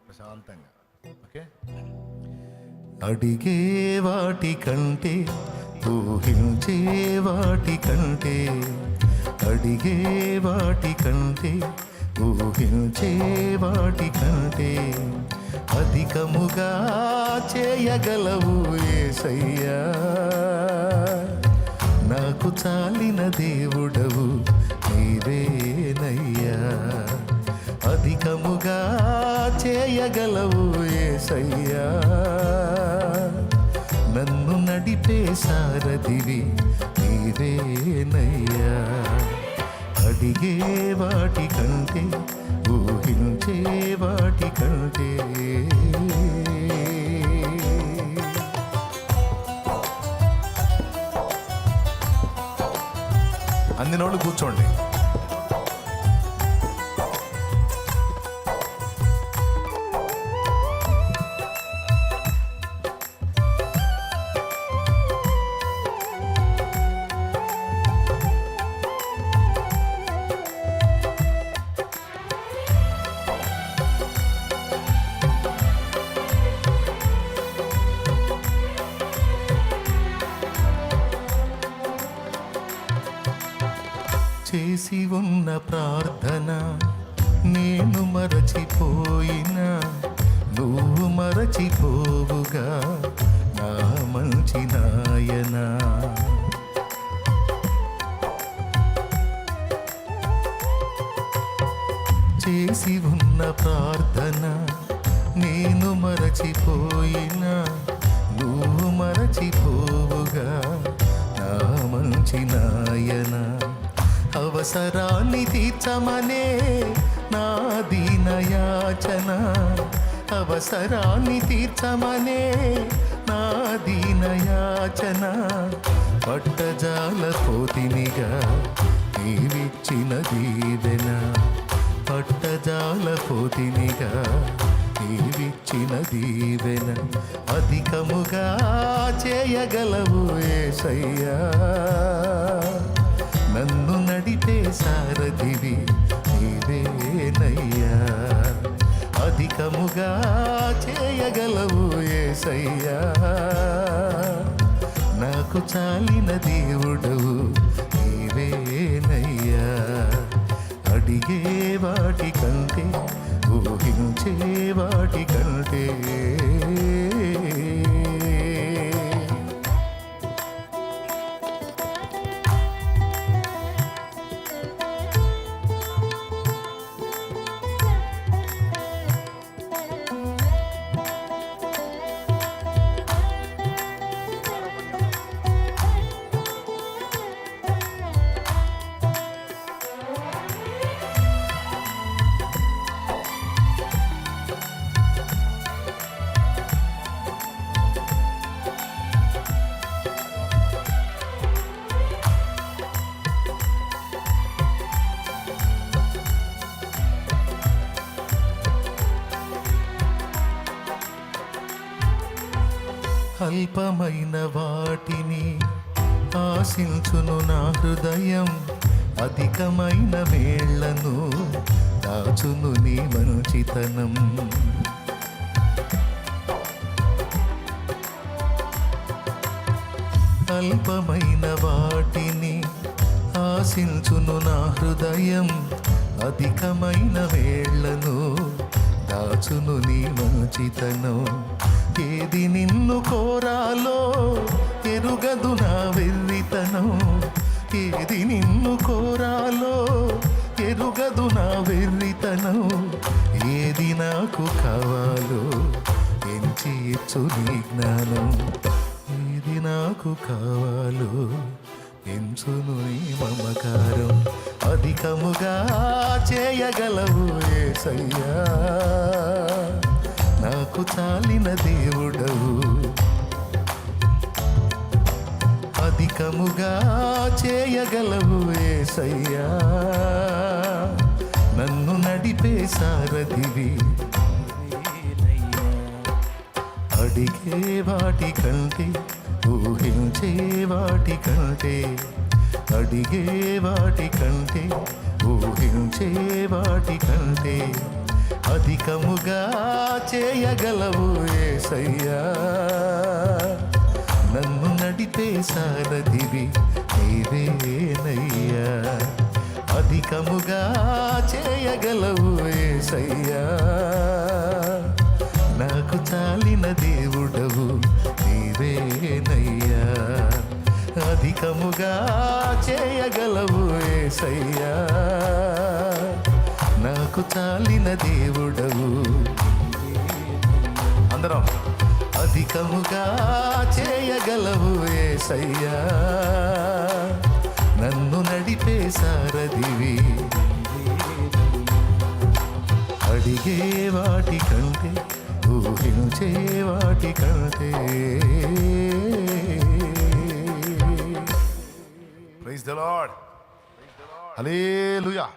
ప్రశాంతంగా. ఓకే, అడిగే వాటి కంటే ఊహించే వాటి కంటే, అడిగే వాటి కంటే ఊహించే వాటి కంటే అధికముగా చేయగలవు యేసయ్యా. నాకు చాలిన దేవుడవు నీవేనయ్యా. అధికముగా చేయగలవు యేసయ్యా. నన్ను నడిపే సారథివి నీవేనయ్యా. అడిగే వాటి కంటే ఊహించే వాటి కంటే. అందినోళ్ళు కూర్చోండి. చేసి ఉన్న ప్రార్థన నేను మరచిపోయినా నువ్వు మరచిపోవుగా నా మంచి నాయనా. చేసి ఉన్న ప్రార్థన నేను మరచిపోయినా నువ్వు మరచిపోవుగా నా మంచి నాయనా. అవసరాన్ని తీర్చమనే నా దీనయాచన, అవసరాన్ని తీర్చమనే నా దీనయాచన. పట్టజాల పోతినిగా నీవిచ్చిన దీవెన, పట్టజాల పోతినిగా నీవిచ్చిన దీవెన అధికముగా చేయగలవు యేసయ్యా. నన్ను నడిపే సారథివి నీవేనయ్యా. అధికముగా చేయగలవు యేసయ్యా. నాకు చాలిన దేవుడవు నీవేనయ్యా. అడిగే వాటి కంటే ఊహించే వాటి కంటే. అల్పమైన వాటిని ఆశించును నా హృదయం, అధికమైన మేళ్లను దాచును నీ మంచితనం. అల్పమైన వాటిని ఆశించును నా హృదయం, అధికమైన వేళ్లను దాచును నీ మంచితనం. ఏది నిన్ను కోరాలో ఎరుగదు నా వెర్రితనం, ఏది నిన్ను కోరాలో ఎరుగదు నా వెర్రితనం. ఏది నాకు కావాలో ఎంచి ఇచ్చు నీ జ్ఞానం, ఏది నాకు కావాలో ఎంచును నీ మమకారం. అధికముగా చేయగలవు యేసయ్యా. నాకు చాలిన దేవుడవు, అధికముగా చేయగలవు యేసయ్యా. నన్ను నడిపే సారథివి అడిగే వాటి కంటే ఊహించే వాటి కంటే, అడిగే వాటి కంటే ఊహించే వాటి కంటే అధికముగా చేయగలవు యేసయ్యా, నన్ను నడిపే సారథివి నీవేనయ్యా. అధికముగా చేయగలవు యేసయ్యా, నాకు చాలిన దేవుడవు నీవేనయ్యా. అధికముగా చేయగలవు యేసయ్యా, నాకు చాలిన దేవుడవు. అందరం అధికముగా చేయగలవు యేసయ్యా, నన్ను నడిపే సారథివి. అడిగే వాటి కంటే ఊహించే వాటి కంటే ప్రైజ్ ద లార్డ్. హల్లెలూయా.